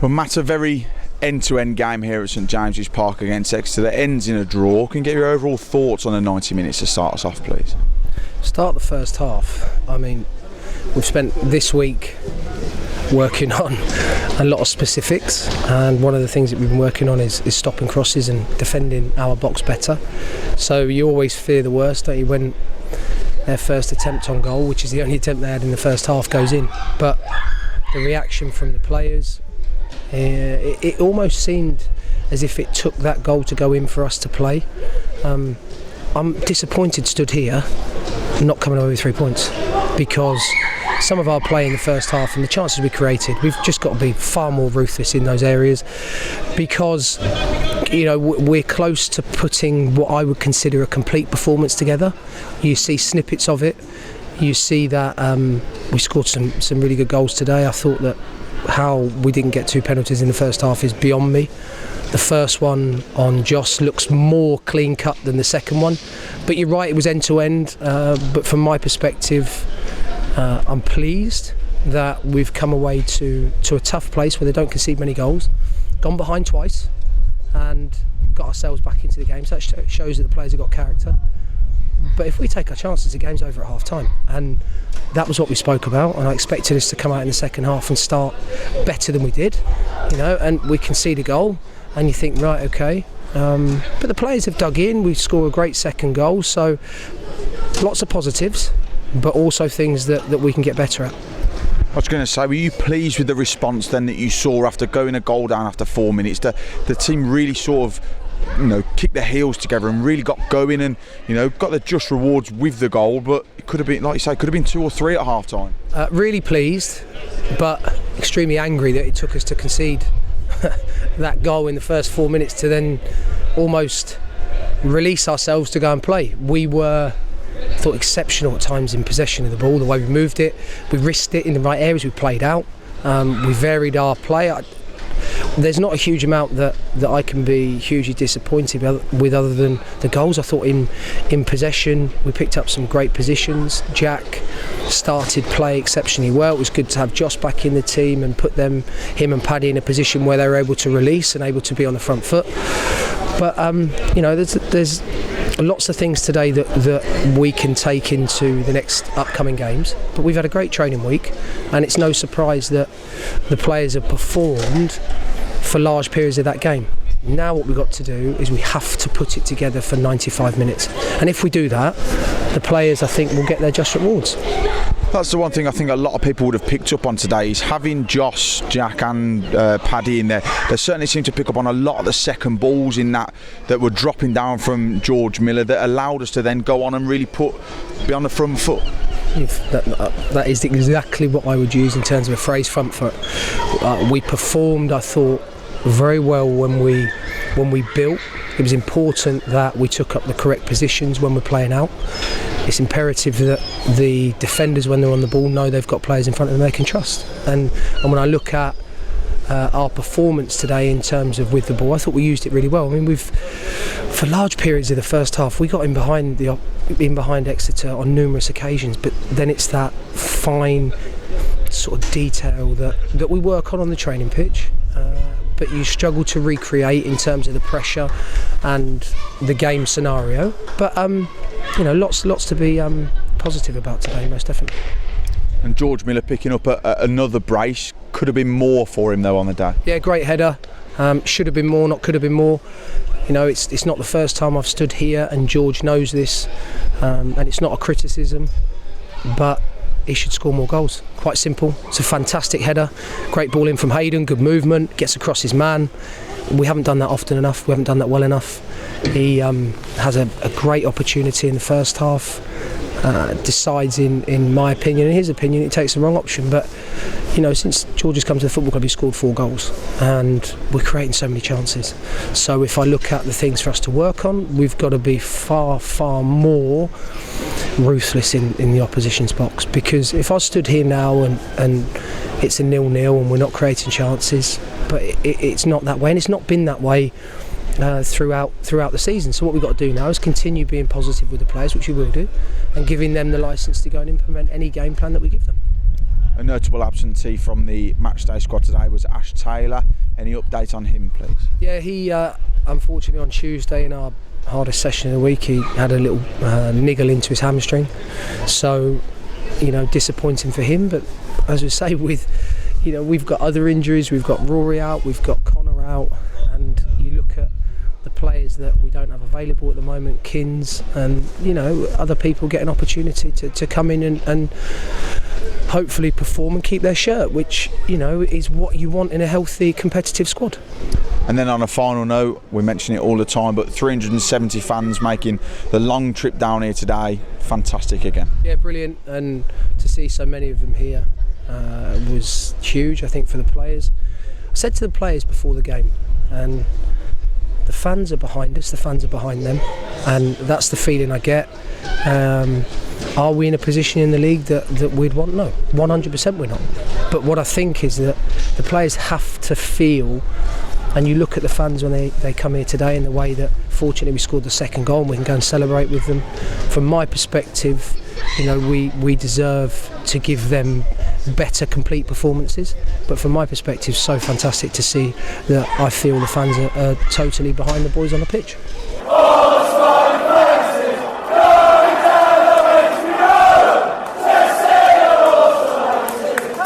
Well, Matt, a very end-to-end game here at St James's Park against Exeter that ends in a draw. Can you get your overall thoughts on the 90 minutes to start us off, please? Start the first half. I mean, we've spent this week working on a lot of specifics, and one of the things that we've been working on is stopping crosses and defending our box better. So you always fear the worst, don't you, when their first attempt on goal, which is the only attempt they had in the first half, goes in. But the reaction from the players, it almost seemed as if it took that goal to go in for us to play. I'm disappointed stood here not coming away with 3 points, because some of our play in the first half and the chances we created, we've just got to be far more ruthless in those areas, because we're close to putting what I would consider a complete performance together. You see snippets of it. You see that we scored some really good goals today. I thought that how we didn't get 2 penalties in the first half is beyond me. The first one on Joss looks more clean cut than the second one, but you're right, it was end to end. But from my perspective, I'm pleased that we've come away to a tough place where they don't concede many goals, gone behind twice and got ourselves back into the game. So that shows that the players have got character. But if we take our chances, the game's over at half time, and that was what we spoke about, and I expected us to come out in the second half and start better than we did, and we concede a goal and you think, right, okay, but the players have dug in. We score a great second goal, so lots of positives, but also things that we can get better at. I was going to say, were you pleased with the response then that you saw after going a goal down after 4 minutes? The team really sort of kicked their heels together and really got going, and got the just rewards with the goal, but it could have been, like you say, could have been 2 or 3 at half time. Really pleased, but extremely angry that it took us to concede that goal in the first 4 minutes to then almost release ourselves to go and play. We were, I thought, exceptional at times in possession of the ball, the way we moved it, we risked it in the right areas, we played out, we varied our play. There's not a huge amount that I can be hugely disappointed with other than the goals. I thought in possession we picked up some great positions. Jack started play exceptionally well. It was good to have Joss back in the team and put him and Paddy in a position where they were able to release and able to be on the front foot. But there's lots of things today that we can take into the next upcoming games. But we've had a great training week, and it's no surprise that the players have performed for large periods of that game. Now what we've got to do is we have to put it together for 95 minutes. And if we do that, the players, I think, will get their just rewards. That's the one thing I think a lot of people would have picked up on today, is having Joss, Jack and Paddy in there. They certainly seem to pick up on a lot of the second balls in that were dropping down from George Miller, that allowed us to then go on and really be on the front foot. That is exactly what I would use in terms of a phrase, front foot. We performed, I thought, very well when we built. It was important that we took up the correct positions when we're playing out. It's imperative that the defenders, when they're on the ball, know they've got players in front of them they can trust. And when I look at our performance today in terms of with the ball, I thought we used it really well. I mean, for large periods of the first half, we got in behind Exeter on numerous occasions, but then it's that fine sort of detail that we work on the training pitch, but you struggle to recreate in terms of the pressure and the game scenario. But lots to be positive about today, most definitely. And George Miller picking up another brace. Could have been more for him though on the day. Yeah, great header. Should have been more, not could have been more. It's not the first time I've stood here, and George knows this, and it's not a criticism, but he should score more goals. Quite simple. It's a fantastic header, great ball in from Hayden, good movement, gets across his man. We haven't done that often enough, we haven't done that well enough. He has a great opportunity in the first half, decides in my opinion, in his opinion, it takes the wrong option. But since George has come to the football club, he's scored 4 goals, and we're creating so many chances. So if I look at the things for us to work on, we've got to be far more ruthless in the opposition's box. Because if I stood here now and it's a 0-0 and we're not creating chances, but it's not that way, and it's not been that way throughout the season. So what we've got to do now is continue being positive with the players, which we will do, and giving them the licence to go and implement any game plan that we give them. A notable absentee from the matchday squad today was Ash Taylor. Any update on him, please? Yeah, he unfortunately on Tuesday in our hardest session of the week, he had a little niggle into his hamstring. So, disappointing for him. But as we say, we've got other injuries. We've got Rory out, we've got Connor out, and you look at the players that we don't have available at the moment, Kins, and other people get an opportunity to come in and hopefully perform and keep their shirt, which is what you want in a healthy, competitive squad. And then on a final note, we mention it all the time, but 370 fans making the long trip down here today. Fantastic again. Yeah, brilliant, and to see so many of them here was huge, I think, for the players. I said to the players before the game, and the fans are behind us, the fans are behind them, and that's the feeling I get. Are we in a position in the league that we'd want? No, 100% we're not. But what I think is that the players have to feel, and you look at the fans when they come here today in the way that fortunately we scored the second goal and we can go and celebrate with them. From my perspective, we deserve to give them better complete performances, but from my perspective, so fantastic to see that I feel the fans are totally behind the boys on the pitch.